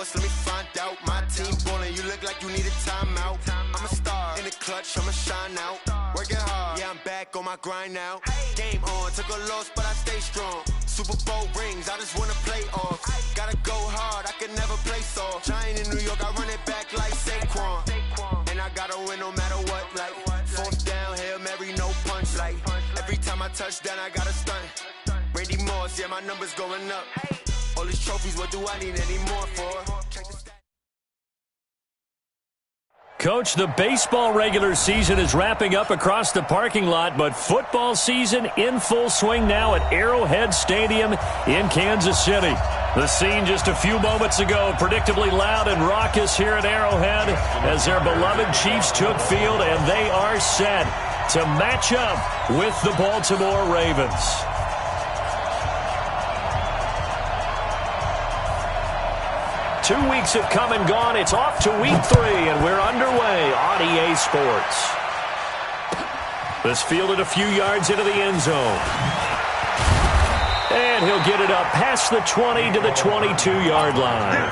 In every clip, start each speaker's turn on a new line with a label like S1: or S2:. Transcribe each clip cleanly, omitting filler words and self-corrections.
S1: course, let me find out. My team ballin', you look like you need a timeout. I'm a star in the clutch, I'ma shine out. Working hard, yeah, I'm back on my grind now. Game on, took a loss, but I stay strong. Super Bowl rings, I just wanna play off. Gotta go hard, I can never play soft. Giant in New York, I run it back like Saquon. And I gotta win no matter what, like fourth down, Hail Mary, no punch. Like every time I touch down, I gotta stunt. Randy Moss, yeah, my number's going up. All these trophies, what do I need any more for?
S2: Coach, the baseball regular season is wrapping up across the parking lot, but football season in full swing now at Arrowhead Stadium in Kansas City. The scene just a few moments ago, predictably loud and raucous here at Arrowhead as their beloved Chiefs took field, and they are set to match up with the Baltimore Ravens. 2 weeks have come and gone. It's off to week 3, and we're underway on EA Sports. This fielded a few yards into the end zone. And he'll get it up past the 20 to the 22-yard line.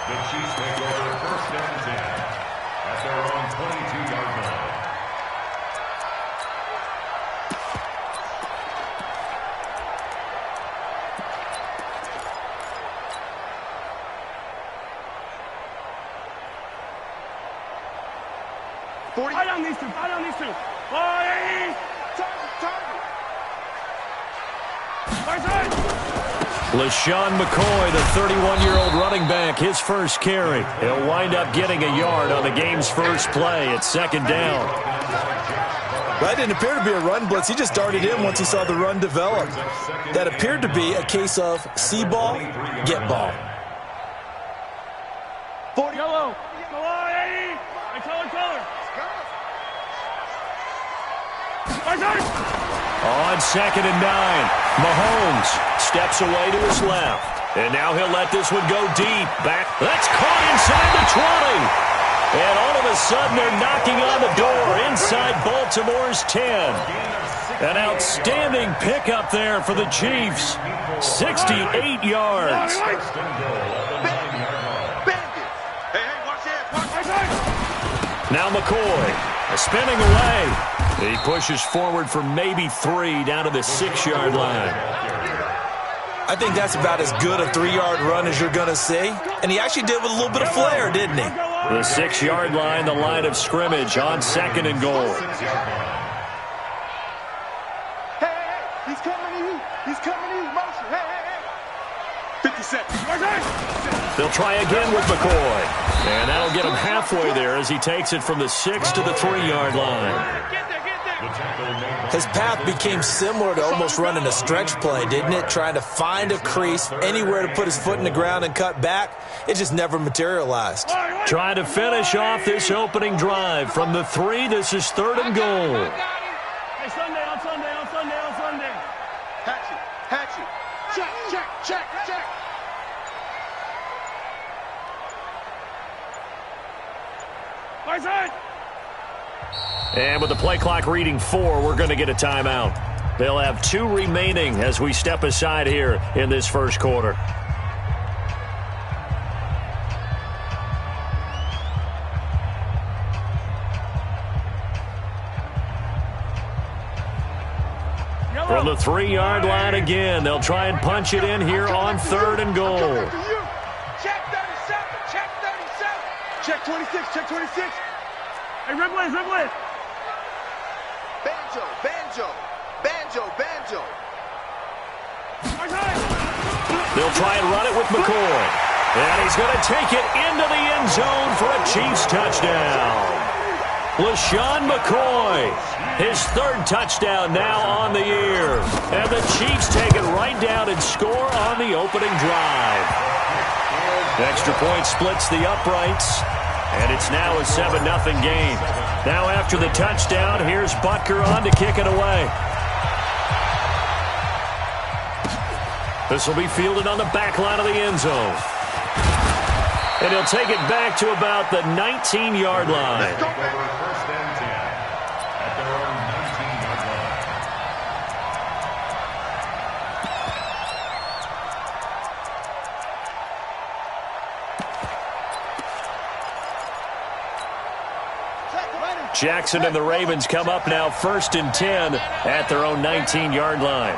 S3: The Chiefs take over first and 10 at their own 22-yard line.
S4: I don't need to.
S2: LaShawn McCoy, the 31-year-old running back, his first carry. He'll wind up getting a yard on the game's first play. It's second down.
S5: That didn't appear to be a run blitz. He just darted in once he saw the run develop. That appeared to be a case of see ball, get ball.
S4: 40. Yellow. Go on, Eddie. I color.
S2: On second and 9, Mahomes steps away to his left. And now he'll let this one go deep. Back. That's caught inside the 20. And all of a sudden they're knocking on the door inside Baltimore's 10. An outstanding pickup there for the Chiefs. 68 yards. Now McCoy spinning away. He pushes forward for maybe 3 down to the 6-yard line.
S5: I think that's about as good a 3-yard run as you're going to see. And he actually did with a little bit of flair, didn't he?
S2: The 6-yard line, the line of scrimmage on second and goal.
S4: Hey, he's coming to you. Motion. Hey. 50 seconds.
S2: They'll try again with McCoy. And that'll get him halfway there as he takes it from the 6 to the 3-yard line.
S5: His path became similar to almost running a stretch play, didn't it? Trying to find a crease, anywhere to put his foot in the ground and cut back. It just never materialized.
S2: Trying to finish off this opening drive from the 3. This is third and goal.
S4: Hey, Sunday. Hatch it. Check.
S2: And with the play clock reading 4, we're going to get a timeout. They'll have 2 remaining as we step aside here in this first quarter. From the 3-yard line again, they'll try and punch it in here on third and goal.
S4: Check 37. Check 26. Hey, Ripley. Banjo.
S2: They'll try and run it with McCoy. And he's going to take it into the end zone for a Chiefs touchdown. LaShawn McCoy, his 3rd touchdown now on the year. And the Chiefs take it right down and score on the opening drive. Extra point splits the uprights. And it's now a 7-0 game. Now after the touchdown, here's Butker on to kick it away. This will be fielded on the back line of the end zone. And he'll take it back to about the 19-yard line.
S3: First and 10 at their own 19-yard line.
S2: Jackson and the Ravens come up now 1st and 10 at their own 19-yard line.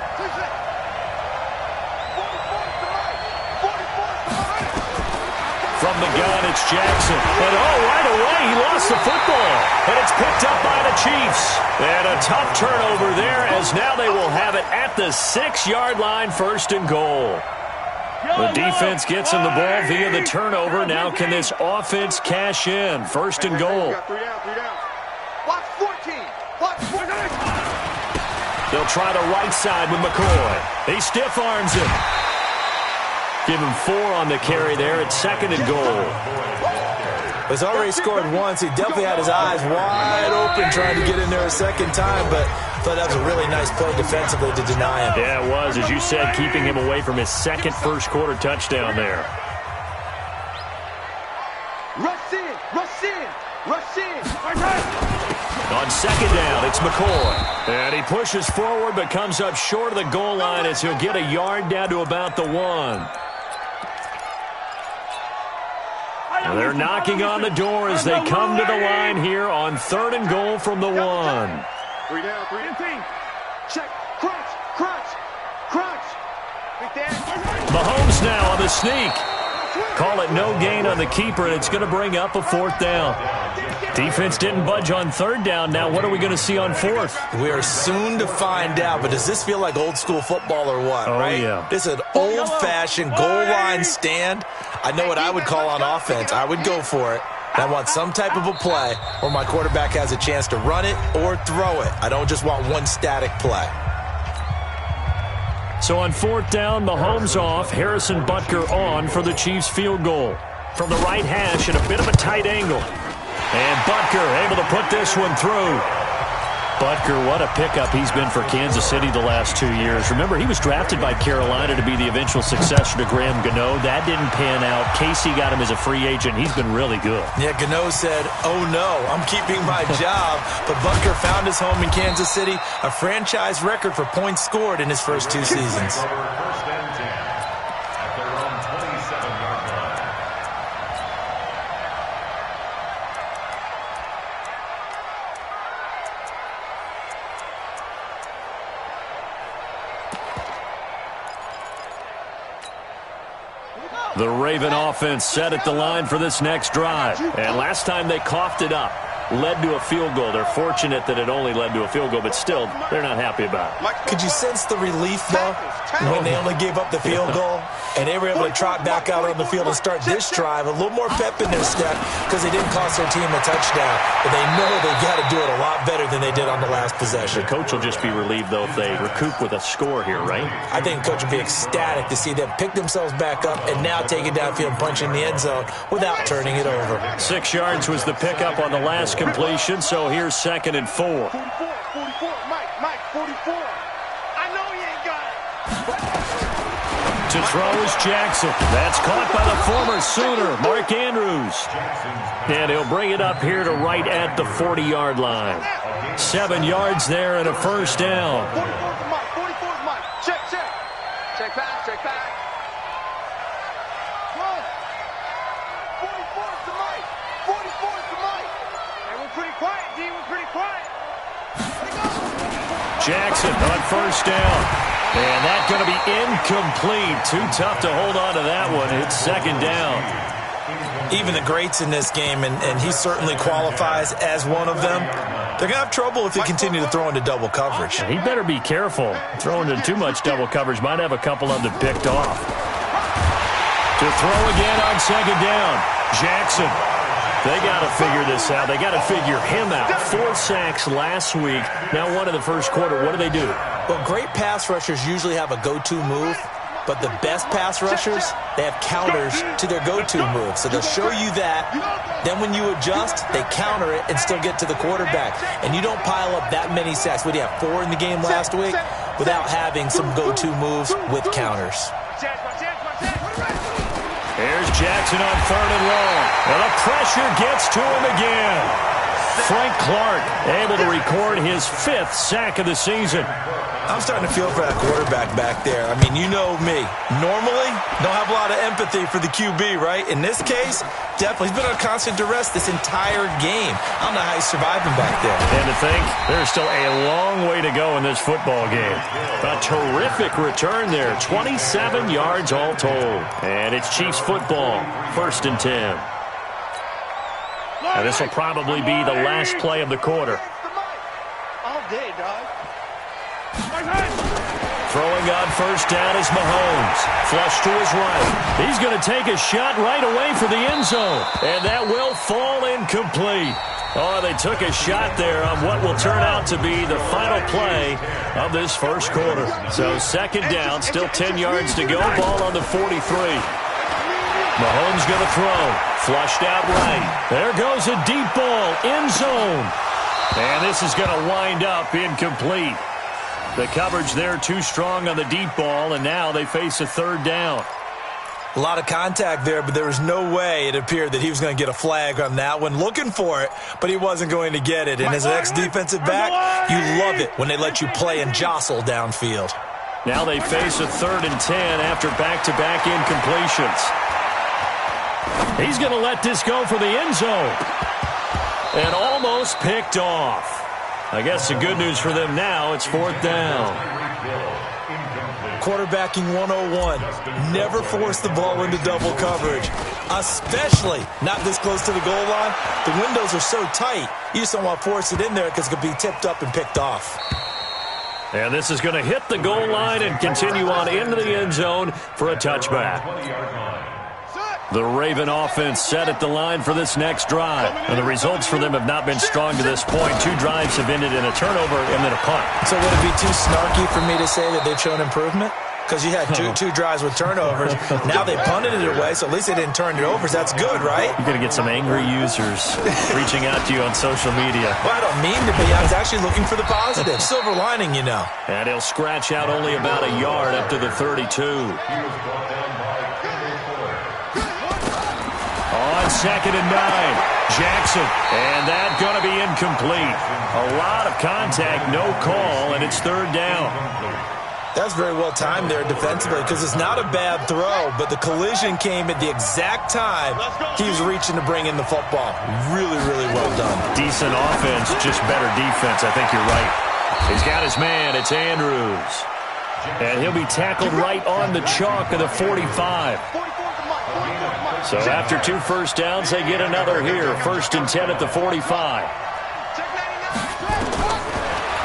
S2: From the gun, it's Jackson. And right away, he lost the football. And it's picked up by the Chiefs. And a tough turnover there, as now they will have it at the 6-yard line, 1st and goal. The defense gets him the ball via the turnover. Now can this offense cash in? 1st and goal.
S6: Watch 14. Watch 14.
S2: They'll try the right side with McCoy. He stiff arms him. Give him 4 on the carry there at 2nd and goal.
S5: He's already scored once. He definitely had his eyes wide open trying to get in there a second time, but I thought that was a really nice play defensively to deny him.
S2: Yeah, it was, as you said, keeping him away from his second first-quarter touchdown there.
S6: Rush in, rush in, rush in.
S2: On 2nd down, it's McCoy. And he pushes forward but comes up short of the goal line as he'll get a yard down to about the 1. They're knocking on the door as they come to the line here on 3rd and goal from the 1.
S6: 3 down, 3 down. Check, crunch, crunch, crunch.
S2: Mahomes now on the sneak. Call it no gain on the keeper, and it's going to bring up a 4th down. Defense didn't budge on 3rd down. Now what are we going to see on 4th?
S5: We are soon to find out, but does this feel like old school football or what, right?
S2: Yeah.
S5: This is an old-fashioned goal line stand. I know what I would call on offense. I would go for it. I want some type of a play where my quarterback has a chance to run it or throw it. I don't just want one static play.
S2: So on 4th down, Mahomes off, Harrison Butker on for the Chiefs field goal. From the right hash at a bit of a tight angle. And Butker able to put this one through. Butker, what a pickup he's been for Kansas City the last 2 years. Remember, he was drafted by Carolina to be the eventual successor to Graham Gano. That didn't pan out. Casey got him as a free agent. He's been really good.
S5: Yeah, Gano said, oh no, I'm keeping my job. But Butker found his home in Kansas City, a franchise record for points scored in his first 2 seasons.
S2: The Raven offense set at the line for this next drive. And last time they coughed it up, led to a field goal. They're fortunate that it only led to a field goal, but still, they're not happy about it.
S5: Could you sense the relief, though, when they only gave up the field goal? And they were able to trot back out on the field and start this drive. A little more pep in their step because they didn't cost their team a touchdown. But they know they've got to do it a lot better than they did on the last possession.
S2: The coach will just be relieved, though, if they recoup with a score here, right?
S5: I think the coach will be ecstatic to see them pick themselves back up and now take it downfield and punch in the end zone without turning it over.
S2: 6 yards was the pickup on the last completion, so here's 2nd and 4.
S6: 44, Mike, 44. I know he ain't got it.
S2: To throw is Jackson. That's caught by the former Sooner, Mark Andrews. And he'll bring it up here to right at the 40-yard line. 7 yards there and a 1st down.
S6: 44's Mike, 44's Mike. Check. Check back. Come on. 44's the Mike. 44's the Mike. Hey, we're pretty quiet, D. We're pretty quiet.
S2: Jackson on 1st down. And that's going to be incomplete. Too tough to hold on to that one. It's 2nd down.
S5: Even the greats in this game, and he certainly qualifies as one of them, they're going to have trouble if they continue to throw into double coverage.
S2: He better be careful. Throwing into too much double coverage might have a couple of them picked off. To throw again on 2nd down. Jackson. They got to figure this out. They got to figure him out. 4 sacks last week. Now 1 in the first quarter. What do?
S5: Well, great pass rushers usually have a go-to move, but the best pass rushers, they have counters to their go-to move. So they'll show you that. Then when you adjust, they counter it and still get to the quarterback. And you don't pile up that many sacks. What do you have, 4 in the game last week? Without having some go-to moves with counters.
S2: Here's Jackson on 3rd and long. And the pressure gets to him again. Frank Clark able to record his 5th sack of the season.
S5: I'm starting to feel for that quarterback back there. I mean, you know me. Normally, don't have a lot of empathy for the QB, right? In this case, definitely. He's been on constant duress this entire game. I don't know how he's surviving back there.
S2: And to think, there's still a long way to go in this football game. A terrific return there. 27 yards all told. And it's Chiefs football. 1st and 10. And this will probably be the last play of the quarter.
S6: All day, dog.
S2: Throwing on 1st down is Mahomes. Flush to his right. He's going to take a shot right away for the end zone. And that will fall incomplete. Oh, they took a shot there on what will turn out to be the final play of this 1st quarter. So 2nd down, still 10 yards to go. Ball on the 43. Mahomes going to throw. Flushed out right. There goes a deep ball. End zone. And this is going to wind up incomplete. The coverage there too strong on the deep ball, and now they face a 3rd down.
S5: A lot of contact there, but there was no way it appeared that he was going to get a flag on that one. Looking for it, but he wasn't going to get it. And as an ex-defensive back, you love it when they let you play and jostle downfield.
S2: Now they face a 3rd and 10 after back-to-back incompletions. He's going to let this go for the end zone. And almost picked off. I guess the good news for them now, it's 4th down.
S5: Quarterbacking 101. Never force the ball into double coverage, especially not this close to the goal line. The windows are so tight, you just don't want to force it in there because it could be tipped up and picked off.
S2: And this is going to hit the goal line and continue on into the end zone for a touchback. The Raven offense set at the line for this next drive. And the results for them have not been strong to this point. 2 drives have ended in a turnover and then a punt.
S5: So would it be too snarky for me to say that they've shown improvement? Because you had two drives with turnovers. Now they punted it away, so at least they didn't turn it over. So that's good, right?
S2: You're going to get some angry users reaching out to you on social media.
S5: Well, I don't mean to be. I was actually looking for the positive. Silver lining, you know.
S2: And he'll scratch out only about a yard up to the 32. On 2nd and 9, Jackson, and that's going to be incomplete. A lot of contact, no call, and it's 3rd down.
S5: That's very well timed there defensively because it's not a bad throw, but the collision came at the exact time he was reaching to bring in the football. Really, really well done.
S2: Decent offense, just better defense. I think you're right. He's got his man. It's Andrews. And he'll be tackled right on the chalk of the 45. So after 2 1st downs, they get another here. 1st and 10 at the 45.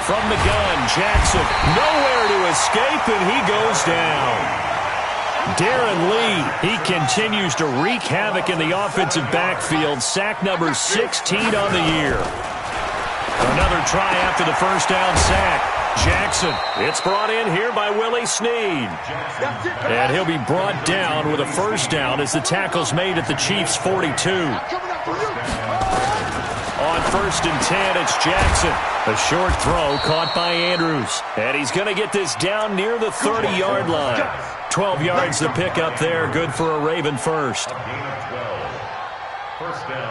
S2: From the gun, Jackson, nowhere to escape, and he goes down. Darren Lee, he continues to wreak havoc in the offensive backfield. Sack number 16 on the year. Another try after the 1st down sack. Jackson, it's brought in here by Willie Snead. And he'll be brought down with a 1st down as the tackle's made at the Chiefs' 42. On 1st and 10, it's Jackson. A short throw caught by Andrews. And he's going to get this down near the 30-yard line. 12 yards to pick up there. Good for a Raven first.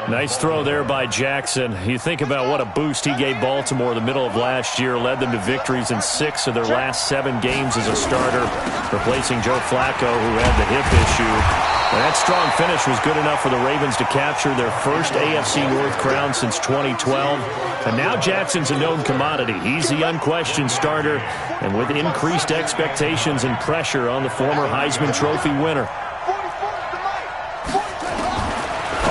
S2: Nice throw there by Jackson. You think about what a boost he gave Baltimore the middle of last year. Led them to victories in 6 of their last 7 games as a starter, replacing Joe Flacco, who had the hip issue. And that strong finish was good enough for the Ravens to capture their first AFC North crown since 2012. And now Jackson's a known commodity. He's the unquestioned starter, and with increased expectations and pressure on the former Heisman Trophy winner.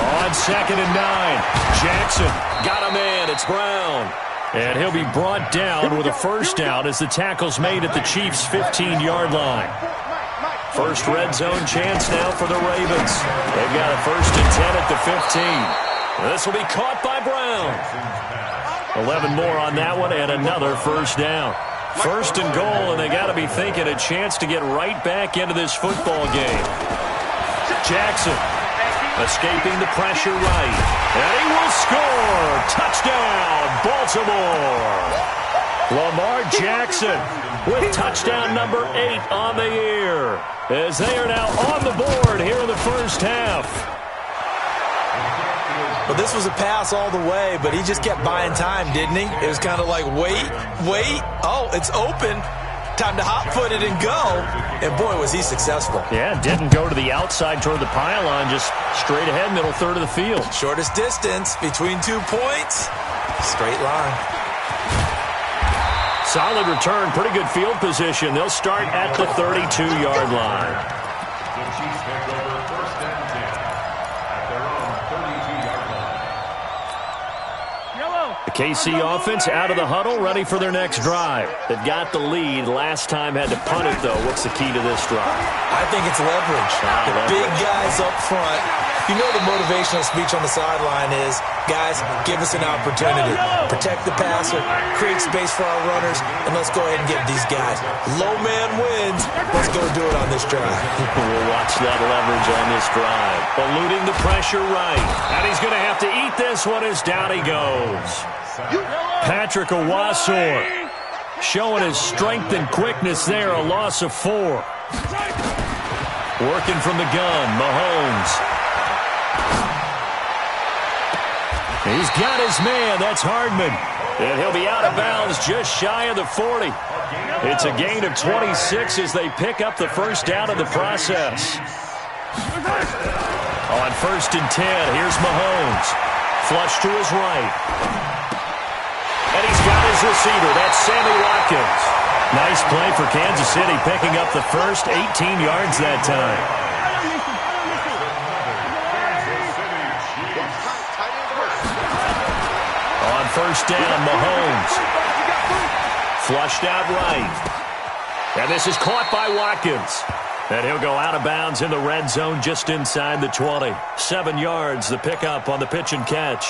S2: On 2nd and 9, Jackson got a man. It's Brown. And he'll be brought down with a 1st down as the tackle's made at the Chiefs' 15-yard line. First red zone chance now for the Ravens. They've got a 1st and 10 at the 15. This will be caught by Brown. 11 more on that one and another 1st down. 1st and goal, and they got to be thinking a chance to get right back into this football game. Jackson escaping the pressure right. And he will score. Touchdown, Baltimore. Lamar Jackson with touchdown number 8 on the year, as they are now on the board here in the 1st half.
S5: Well, this was a pass all the way, but he just kept buying time, didn't he? It was kind of like, wait. Oh, it's open. Time to hot-foot it and go. And, boy, was he successful.
S2: Yeah, didn't go to the outside toward the pylon, just straight ahead, middle third of the field.
S5: Shortest distance between 2 points. Straight line.
S2: Solid return, pretty good field position. They'll start at the 32-yard line.
S3: The Chiefs take over 1st and 10 at their own 32-yard line.
S2: The KC offense out of the huddle, ready for their next drive. They've got the lead. Last time had to punt it, though. What's the key to this drive?
S5: I think it's leverage. The big guys up front. You know the motivational speech on the sideline is, guys, give us an opportunity. Protect the passer, create space for our runners, and let's go ahead and get these guys. Low man wins. Let's go do it on this drive.
S2: We'll watch that leverage on this drive. Eluding the pressure right. And he's going to have to eat this one as down he goes. Patrick Owasor showing his strength and quickness there. A loss of 4. Working from the gun, Mahomes. He's got his man. That's Hardman. And he'll be out of bounds just shy of the 40. It's a gain of 26 as they pick up the first down in the process. On 1st and 10, here's Mahomes. Flush to his right. And he's got his receiver. That's Sammy Watkins. Nice play for Kansas City, picking up the first 18 yards that time. On 1st down, Mahomes. Flushed out right. And this is caught by Watkins. And he'll go out of bounds in the red zone just inside the 20. 7 yards, the pickup on the pitch and catch.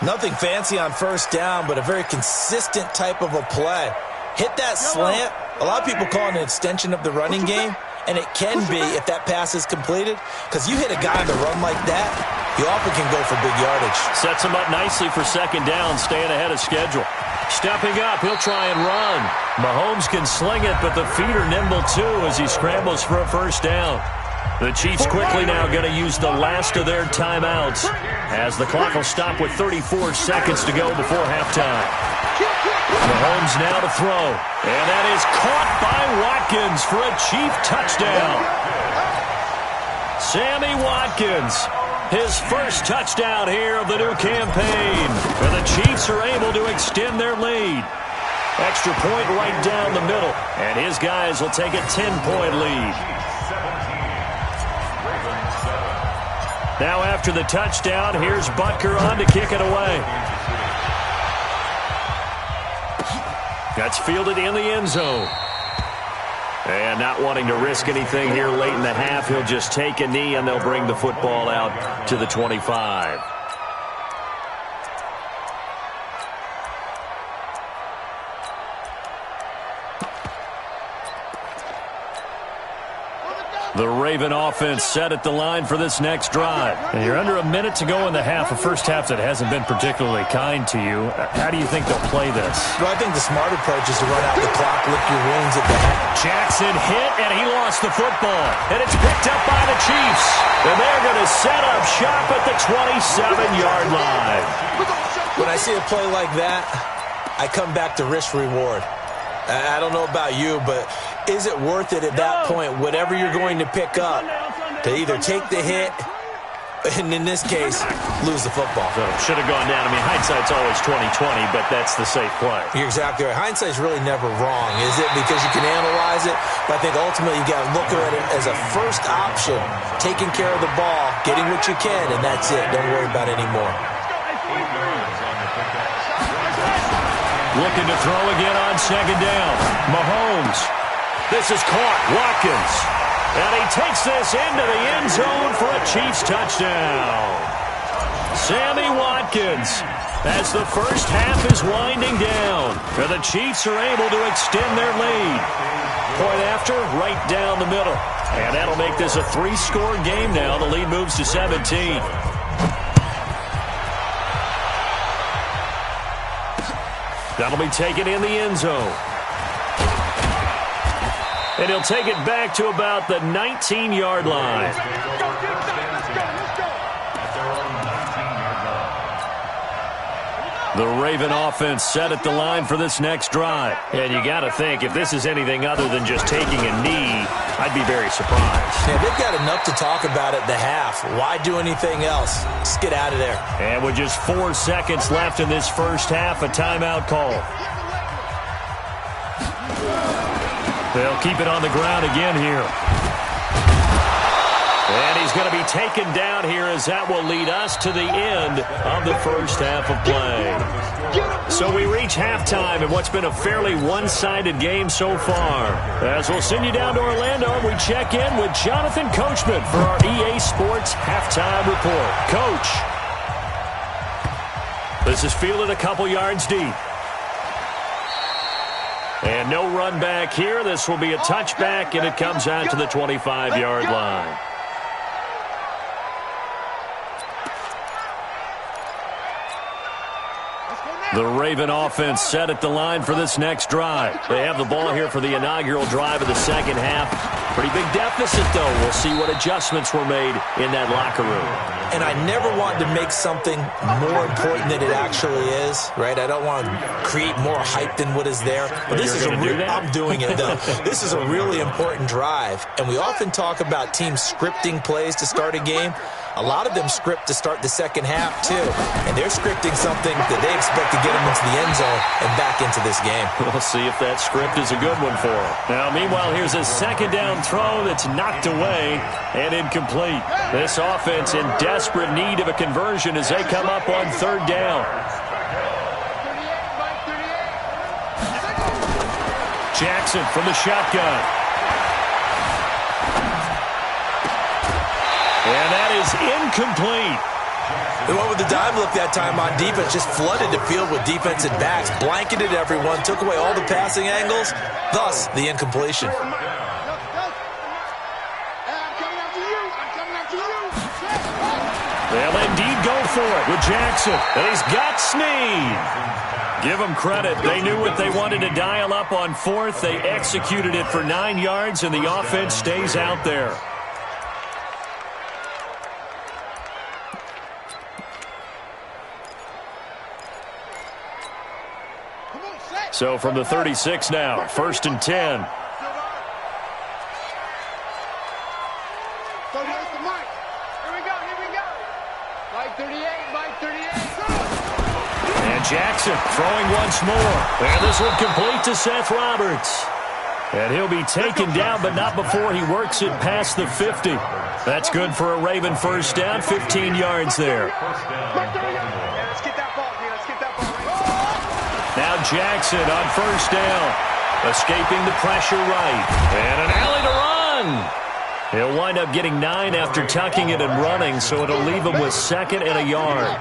S5: Nothing fancy on 1st down, but a very consistent type of a play. Hit that slant. A lot of people call it an extension of the running game, and it can be if that pass is completed, because you hit a guy on the run like that, you often can go for big yardage.
S2: Sets him up nicely for 2nd down, staying ahead of schedule. Stepping up, he'll try and run. Mahomes can sling it, but the feet are nimble too as he scrambles for a 1st down. The Chiefs quickly now going to use the last of their timeouts as the clock will stop with 34 seconds to go before halftime. Mahomes now to throw. And that is caught by Watkins for a Chief touchdown. Sammy Watkins, his first touchdown here of the new campaign. And the Chiefs are able to extend their lead. Extra point right down the middle. And his guys will take a 10-point lead. Now after the touchdown, here's Butker on to kick it away. That's fielded in the end zone. And not wanting to risk anything here late in the half, he'll just take a knee and they'll bring the football out to the 25. The Raven offense set at the line for this next drive. And you're under a minute to go in the half, a first half that hasn't been particularly kind to you. How do you think they'll play this?
S5: Well, I think the smart approach is to run out the clock, lick your wounds at the half.
S2: Jackson hit, and he lost the football. And it's picked up by the Chiefs. And they're going to set up shop at the 27-yard line.
S5: When I see a play like that, I come back to risk-reward. I don't know about you, but is it worth it at that point, whatever you're going to pick up, to either take the hit, and in this case, lose the football?
S2: So should have gone down. I mean, hindsight's always 20/20, but that's the safe play.
S5: You're exactly right. Hindsight's really never wrong, is it? Because you can analyze it, but I think ultimately you got to look at it as a first option, taking care of the ball, getting what you can, and that's it. Don't worry about it anymore.
S2: Looking to throw again on 2nd down. Mahomes. This is caught. Watkins. And he takes this into the end zone for a Chiefs touchdown. Sammy Watkins, as the first half is winding down. And the Chiefs are able to extend their lead. Point after, right down the middle. And that'll make this a 3-score game now. The lead moves to 17. That'll be taken in the end zone. And he'll take it back to about the 19-yard line. The Raven offense set at the line for this next drive. And you got to think, if this is anything other than just taking a knee, I'd be very surprised.
S5: Yeah, they've got enough to talk about at the half. Why do anything else? Just get out of there.
S2: And with just 4 seconds left in this first half, a timeout call. They'll keep it on the ground again here. And he's going to be taken down here as that will lead us to the end of the first half of play. So we reach halftime in what's been a fairly one-sided game so far. As we'll send you down to Orlando, we check in with Jonathan Coachman for our EA Sports Halftime Report. Coach, this is fielded a couple yards deep. And no run back here. This will be a touchback, and it comes out to the 25-yard line. The Raven offense set at the line for this next drive. They have the ball here for the inaugural drive of the second half. Pretty big deficit, though. We'll see what adjustments were made in that locker room.
S5: And I never want to make something more important than it actually is, right? I don't want to create more hype than what is there. But this is I'm doing it, though. This is a really important drive. And we often talk about teams scripting plays to start a game. A lot of them script to start the second half, too. And they're scripting something that they expect to get them into the end zone and back into this game.
S2: We'll see if that script is a good one for them. Now, meanwhile, here's a second down throw that's knocked away and incomplete. This offense in desperate need of a conversion as they come up on third down. Jackson from the shotgun. And that is incomplete.
S5: They went with the dime look that time on defense, just flooded the field with defensive backs, blanketed everyone, took away all the passing angles, thus the incompletion.
S2: They'll indeed go for it with Jackson, and he's got Snead. Give them credit. They knew what they wanted to dial up on fourth. They executed it for 9 yards, and the offense stays out there. So from the 36 now, 1st and 10. And Jackson throwing once more. And this one complete to Seth Roberts. And he'll be taken down, but not before he works it past the 50. That's good for a Raven first down, 15 yards there. Now Jackson on first down, escaping the pressure right. And an alley to run. He'll wind up getting 9 after tucking it and running, so it'll leave him with 2nd and a yard.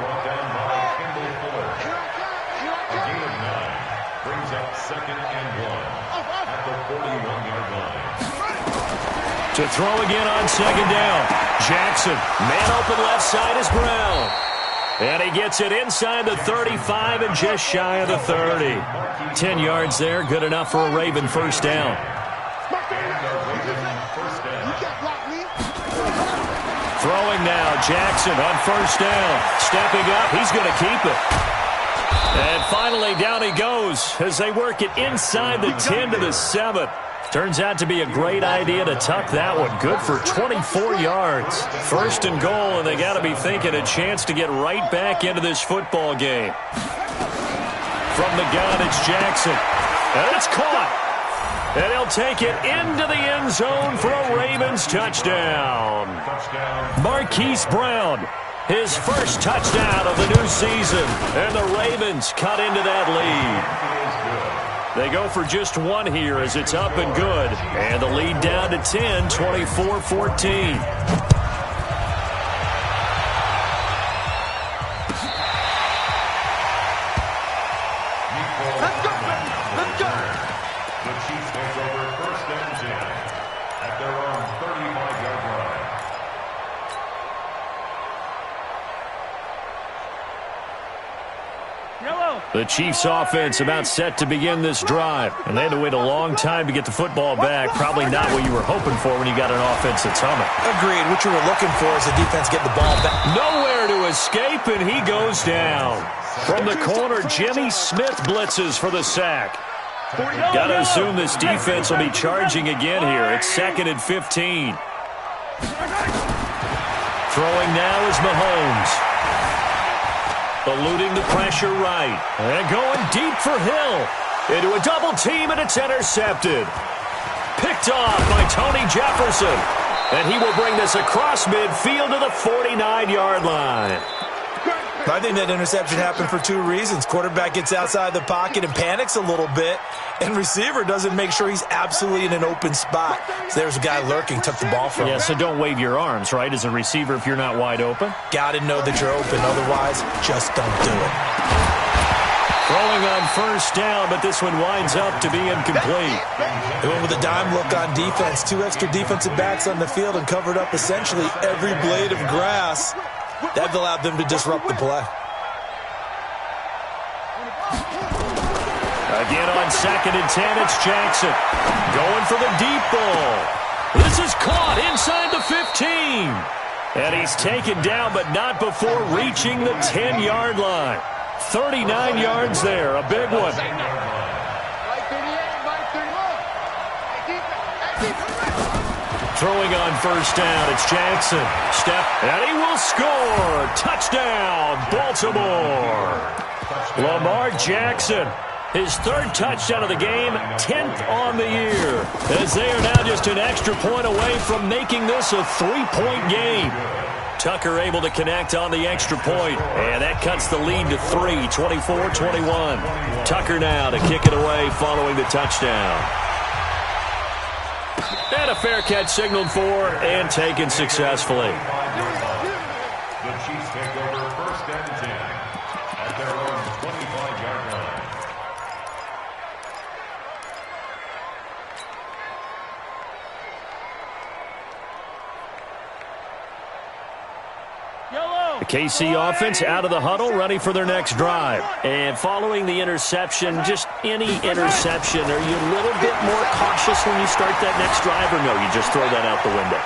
S3: Brings up 2nd and 1 at the 41-yard line.
S2: To throw again on 2nd down. Jackson, man open left side is Brown. And he gets it inside the 35 and just shy of the 30. 10 yards there, good enough for a Raven first down. Throwing now, Jackson on first down. Stepping up, he's going to keep it. And finally, down he goes as they work it inside the 10 to the 7. Turns out to be a great idea to tuck that one. Good for 24 yards. 1st and goal, and they got to be thinking a chance to get right back into this football game. From the gun, it's Jackson. And it's caught. And he'll take it into the end zone for a Ravens touchdown. Marquise Brown, his first touchdown of the new season. And the Ravens cut into that lead. They go for just 1 here as it's up and good. And the lead down to 10, 24-14.
S6: Let's go, baby. Let's go.
S3: The Chiefs take over 1st and 10 at their own 35-yard line.
S2: The Chiefs offense about set to begin this drive. And they had to wait a long time to get the football back. Probably not what you were hoping for when you got an offense that's humming.
S5: Agreed. What you were looking for is the defense get the ball back.
S2: Nowhere to escape, and he goes down. From the corner, Jimmy Smith blitzes for the sack. Got to assume this defense will be charging again here. It's 2nd and 15. Throwing now is Mahomes. Eluding the pressure right. And going deep for Hill. Into a double team, and it's intercepted. Picked off by Tony Jefferson. And he will bring this across midfield to the 49-yard line.
S5: I think that interception happened for 2 reasons. Quarterback gets outside the pocket and panics a little bit, and receiver doesn't make sure he's absolutely in an open spot. So there's a guy lurking, took the ball from him.
S2: Yeah, so don't wave your arms, right, as a receiver if you're not wide open?
S5: Got to know that you're open. Otherwise, just don't do it.
S2: Throwing on first down, but this one winds up to be incomplete.
S5: They went with a dime look on defense. 2 extra defensive backs on the field and covered up essentially every blade of grass. That allowed them to disrupt the play.
S2: Again on 2nd and 10, it's Jackson. Going for the deep ball. This is caught inside the 15. And he's taken down, but not before reaching the 10-yard line. 39 yards there, a big one. Throwing on first down, it's Jackson. Step, and he will score. Touchdown, Baltimore. Lamar Jackson, his 3rd touchdown of the game, 10th on the year. As they are now just an extra point away from making this a 3-point game. Tucker able to connect on the extra point, and that cuts the lead to 3, 24-21. Tucker now to kick it away following the touchdown. And a fair catch signaled for and taken successfully.
S3: The Chiefs take over 1st and 10 at their own 25-yard line.
S2: The KC offense out of the huddle, ready for their next drive. And following the interception, just any interception, are you a little bit more cautious when you start that next drive, or no, you just throw that out the window?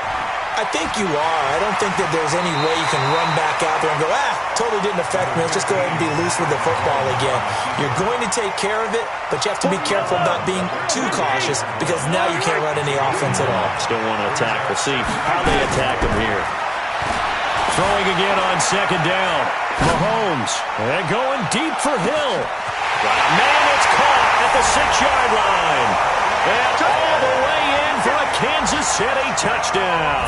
S5: I think you are. I don't think that there's any way you can run back out there and go, totally didn't affect me. Let's just go ahead and be loose with the football again. You're going to take care of it, but you have to be careful about being too cautious because now you can't run any offense at all.
S2: Still want to attack. We'll see how they attack them here. Throwing again on 2nd down. Mahomes. And going deep for Hill. Man, it's caught at the 6-yard line. And all the way in for a Kansas City touchdown.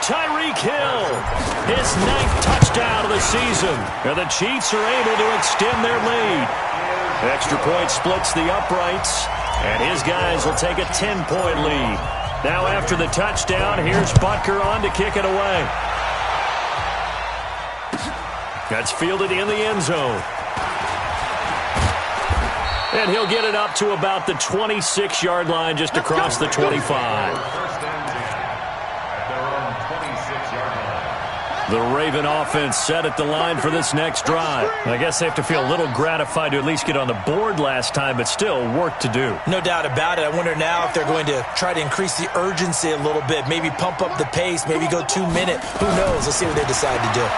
S2: Tyreek Hill, his 9th touchdown of the season. And the Chiefs are able to extend their lead. Extra point splits the uprights. And his guys will take a 10-point lead. Now after the touchdown, here's Butker on to kick it away. That's fielded in the end zone. And he'll get it up to about the 26-yard line, just across the 25.
S3: 1st and 10 at their own 26-yard line.
S2: The Raven offense set at the line for this next drive. I guess they have to feel a little gratified to at least get on the board last time, but still work to do.
S5: No doubt about it. I wonder now if they're going to try to increase the urgency a little bit, maybe pump up the pace, maybe go 2-minute. Who knows? Let's see what they decide to do.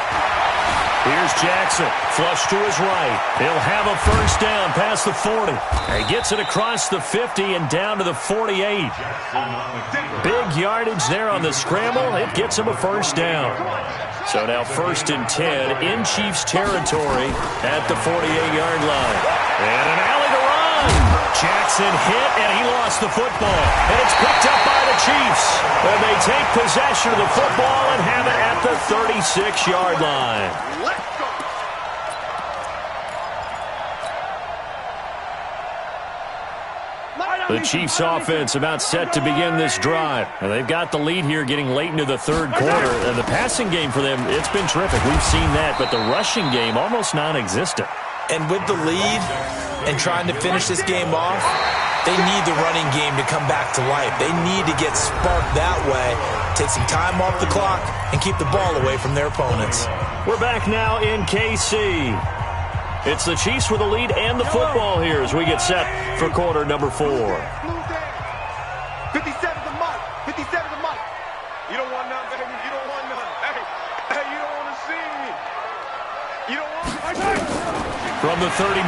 S2: Here's Jackson, flush to his right. He'll have a first down past the 40. He gets it across the 50 and down to the 48. Big yardage there on the scramble. It gets him a first down. So now 1st and 10 in Chiefs territory at the 48-yard line. And an alley to run. Jackson hit, and he lost the football. And it's picked up by the Chiefs. And they take possession of the football and have it at the 36-yard line. The Chiefs offense about set to begin this drive. And they've got the lead here getting late into the 3rd quarter. And the passing game for them, it's been terrific. We've seen that, but the rushing game almost non-existent.
S5: And with the lead and trying to finish this game off, they need the running game to come back to life. They need to get sparked that way, take some time off the clock, and keep the ball away from their opponents.
S2: We're back now in KC. It's the Chiefs with the lead and the football here as we get set for quarter number 4.
S6: 57 to Mike. 57 to Mike. You don't want none, baby. You don't want none. Hey, you don't want to see me. You don't want me.
S2: from the 39.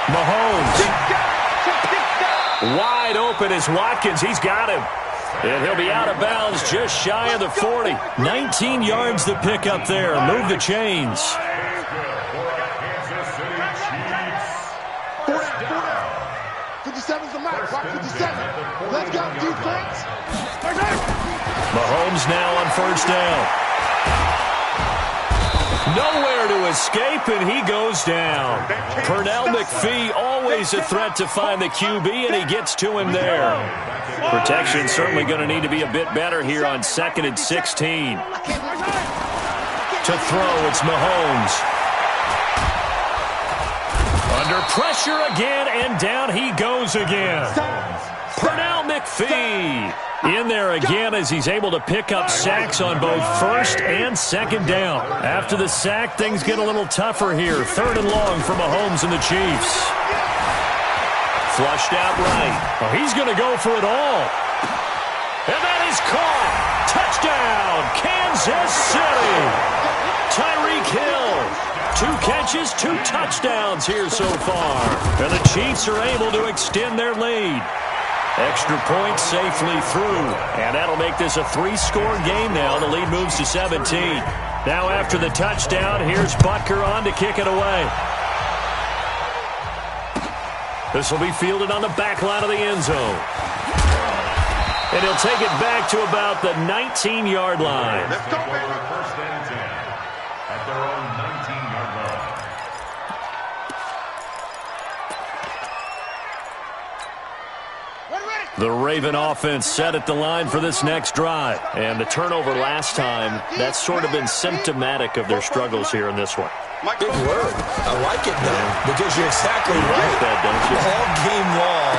S2: Mahomes. Wide open is Watkins. He's got him. And he'll be out of bounds just shy of the 40. 19 yards to pick up there. Move the chains.
S6: 57's the max. Rock 57. Let's go, defense.
S2: Mahomes now on first down. Nowhere to escape, and he goes down. Pernell McPhee, always a threat to find the QB, and he gets to him there. Protection certainly going to need to be a bit better here on 2nd and 16. To throw, it's Mahomes. Under pressure again, and down he goes again. Pernell McPhee in there again as he's able to pick up sacks on both first and second down. After the sack, things get a little tougher here. 3rd and long for Mahomes and the Chiefs. Flushed out right. Oh, he's going to go for it all. And that is caught. Touchdown, Kansas City. Tyreek Hill. 2 catches, 2 touchdowns here so far. And the Chiefs are able to extend their lead. Extra point safely through. And that'll make this a 3-score game now. The lead moves to 17. Now after the touchdown, here's Butker on to kick it away. This will be fielded on the back line of the end zone. And he'll take it back to about the 19-yard line.
S3: Let's go, baby. First and 10 at their own 19-yard line.
S2: The Raven offense set at the line for this next drive. And the turnover last time, that's sort of been symptomatic of their struggles here in this one.
S5: Big word. I like it, though, because you're exactly right.
S2: like that, don't you?
S5: All game long,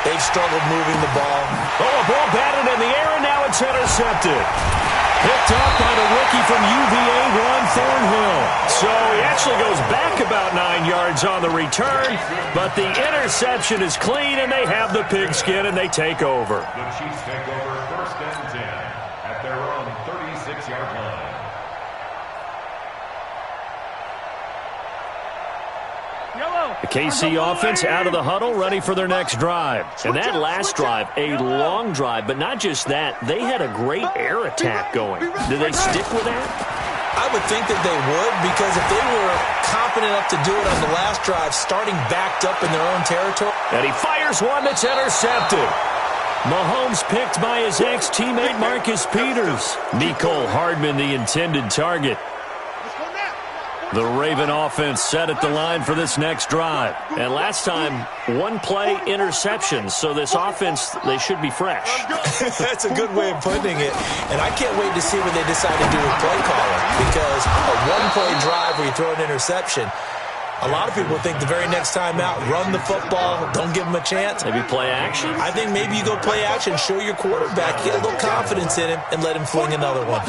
S5: they've struggled moving the ball.
S2: Oh, a ball batted in the air, and now it's intercepted. Picked up by the rookie from UVA, Ron Thornhill. So he actually goes back about 9 yards on the return, but the interception is clean, and they have the pigskin, and they take over.
S3: The Chiefs take over first and 10 at their own 36-yard line.
S2: The KC offense out of the huddle, ready for their next drive. And that last drive, a long drive, but not just that. They had a great air attack going. Do they stick with that?
S5: I would think that they would, because if they were confident enough to do it on the last drive, starting backed up in their own territory.
S2: And he fires one that's intercepted. Mahomes picked by his ex-teammate Marcus Peters. Mecole Hardman, the intended target. The Raven offense set at the line for this next drive. And last time, 1-play interception. So this offense, they should be fresh.
S5: That's a good way of putting it. And I can't wait to see what they decide to do with play calling. Because a 1-play drive where you throw an interception, a lot of people think the very next time out, run the football, don't give them a chance.
S2: Maybe play action?
S5: I think maybe you go play action, show your quarterback, get a little confidence in him, and let him fling another one.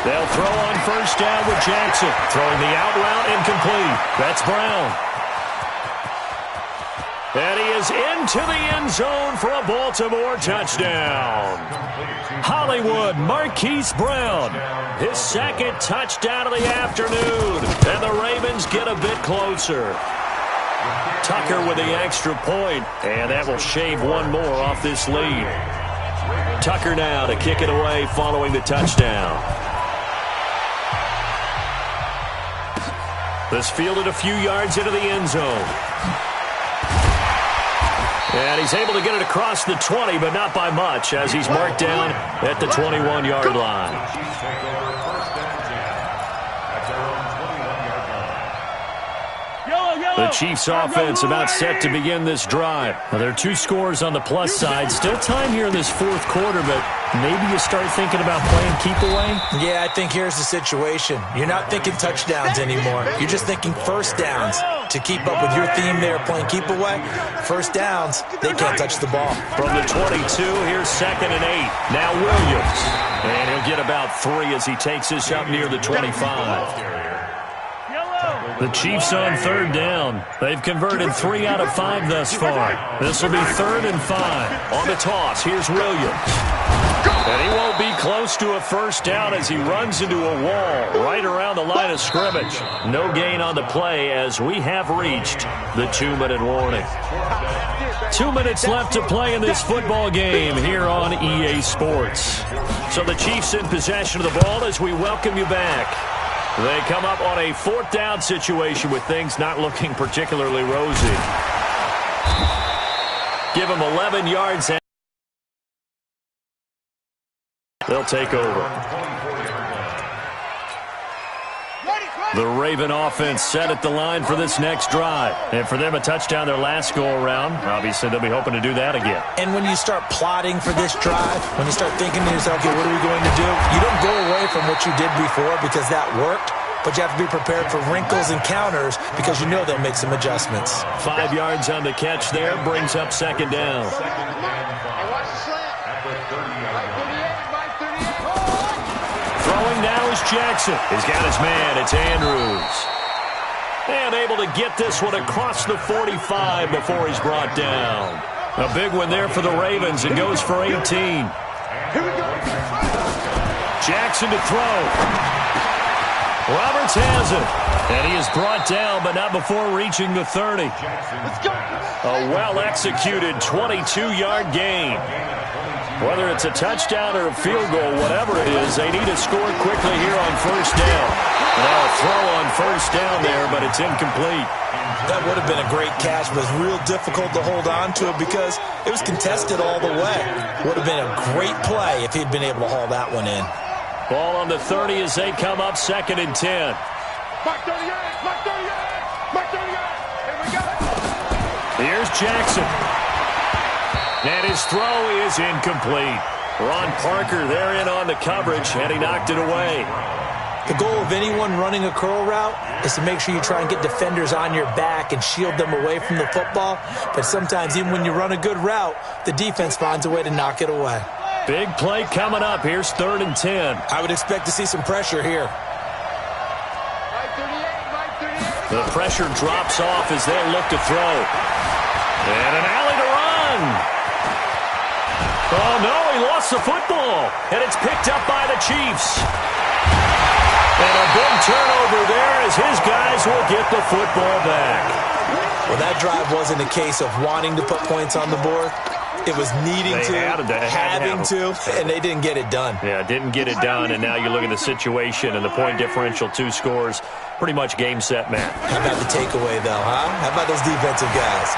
S2: They'll throw on first down with Jackson. Throwing the out route incomplete. That's Brown. And he is into the end zone for a Baltimore touchdown. Hollywood Marquise Brown. His 2nd touchdown of the afternoon. And the Ravens get a bit closer. Tucker with the extra point. And that will shave one more off this lead. Tucker now to kick it away following the touchdown. This fielded a few yards into the end zone. And he's able to get it across the 20, but not by much, as he's marked down at the 21-yard line. The Chiefs offense about set to begin this drive. Now, there are 2 scores on the plus side. Still time here in this 4th quarter, but maybe you start thinking about playing keep away?
S5: Yeah, I think here's the situation. You're not thinking touchdowns anymore. You're just thinking first downs. To keep up with your theme there, playing keep away, first downs, they can't touch the ball.
S2: From the 22, here's 2nd and 8. Now Williams. And he'll get about 3 as he takes this up near the 25. The Chiefs on 3rd down. They've converted 3 out of 5 thus far. This will be 3rd and 5. On the toss, here's Williams. And he won't be close to a first down as he runs into a wall right around the line of scrimmage. No gain on the play as we have reached the 2-minute warning. 2 minutes left to play in this football game here on EA Sports. So the Chiefs in possession of the ball as we welcome you back. They come up on a 4th down situation with things not looking particularly rosy. Give them 11 yards. They'll take over. The Raven offense set at the line for this next drive. And for them, a touchdown their last go-around. Obviously, they'll be hoping to do that again.
S5: And when you start plotting for this drive, when you start thinking to yourself, okay, what are we going to do? You don't go away from what you did before because that worked, but you have to be prepared for wrinkles and counters because you know they'll make some adjustments.
S2: 5 yards on the catch there brings up 2nd down. Throwing now is Jackson. He's got his man. It's Andrews. And able to get this one across the 45 before he's brought down. A big one there for the Ravens. It goes for 18. Jackson to throw. Roberts has it. And he is brought down, but not before reaching the 30. A well-executed 22-yard gain. Whether it's a touchdown or a field goal, whatever it is, they need to score quickly here on 1st down. Now a throw on 1st down there, but it's incomplete.
S5: That would have been a great catch, but it was real difficult to hold on to it because it was contested all the way. Would have been a great play if he'd been able to haul that one in.
S2: Ball on the 30 as they come up 2nd and 10.
S6: Mark 38, Mark 38, Mark 38. Here we go.
S2: Here's Jackson. And his throw is incomplete. Ron Parker there in on the coverage, and he knocked it away.
S5: The goal of anyone running a curl route is to make sure you try and get defenders on your back and shield them away from the football. But sometimes, even when you run a good route, the defense finds a way to knock it away.
S2: Big play coming up. Here's 3rd and 10.
S5: I would expect to see some pressure here.
S2: The pressure drops off as they look to throw. And an alley to run. Oh, no, he lost the football. And it's picked up by the Chiefs. And a big turnover there as his guys will get the football back.
S5: Well, that drive wasn't a case of wanting to put points on the board. It was needing having to, and they didn't get it done.
S2: Yeah, didn't get it done, and now you look at the situation and the point differential, 2 scores, pretty much game, set, match.
S5: How about the takeaway, though, huh? How about those defensive guys?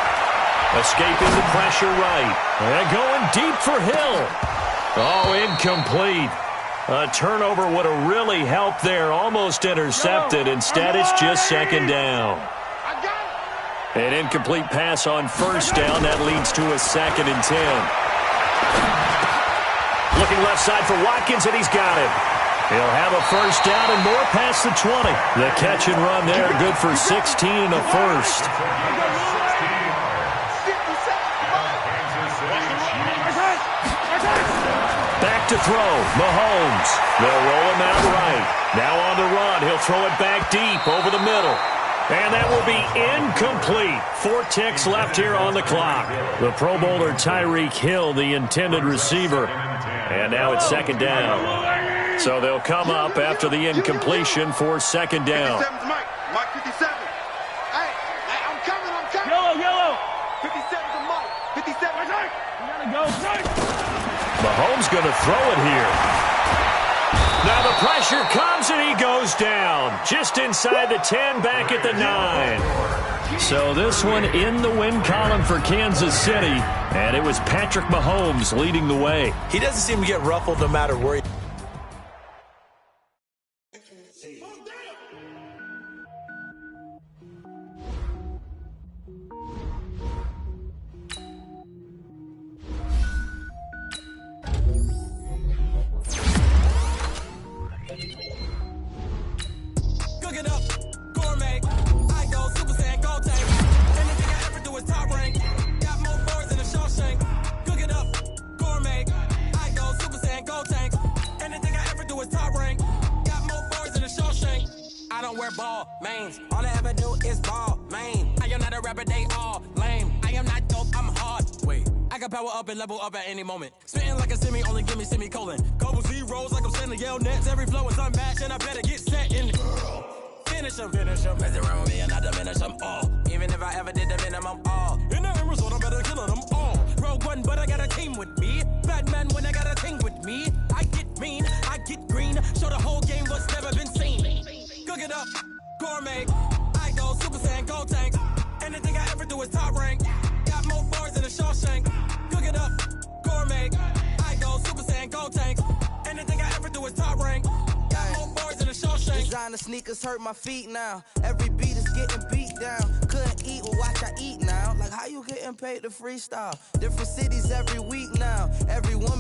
S2: Escaping the pressure right. And going deep for Hill. Oh, incomplete. A turnover would have really helped there. Almost intercepted. Instead, it's just 2nd down. An incomplete pass on 1st down. That leads to a 2nd and 10. Looking left side for Watkins, and he's got it. He'll have a 1st down and more past the 20. The catch and run there, good for 16 and a 1st. Back to throw. Mahomes. They'll roll him out right. Now on the run. He'll throw it back deep over the middle. And that will be incomplete. 4 ticks left here on the clock. The Pro Bowler Tyreek Hill, the intended receiver. And now it's 2nd down. So they'll come up after the incompletion for 2nd down.
S6: 57's Mike. Mike 57. Hey, I'm coming.
S4: Yellow.
S6: 57's a Mike. 57.
S4: You gotta go.
S2: Mahomes going to throw it here. Now the pressure comes and he goes down. Just inside the 10, back at the 9. So this one in the win column for Kansas City. And it was Patrick Mahomes leading the way.
S5: He doesn't seem to get ruffled no matter where he...
S7: power up and level up at any moment. Spitting like a semi, only give me semicolon. Couple zeros like I'm sending yell nets. Every flow is unmatched, and I better get set in. Finish him. Mess around with me and I diminish them all. Even if I ever did the minimum, all. In the end result, I'm better killing them all. Rogue One, but I got a team with me. Batman when I got a team with me. I get mean, I get green. Show the whole game what's never been seen. Cook it up, gourmet. I go Super Saiyan, gold tanks. Anything I ever do is top rank. Got more bars than a Shawshank. Cook it up, gourmet. I go Super Saiyan, gold tanks. Anything I ever do is top rank. Got more bars than a Shawshank.
S8: Designer sneakers hurt my feet now. Every beat is getting beat down. Couldn't eat, well watch I eat now. Like how you getting paid to freestyle? Different cities every week now. Every woman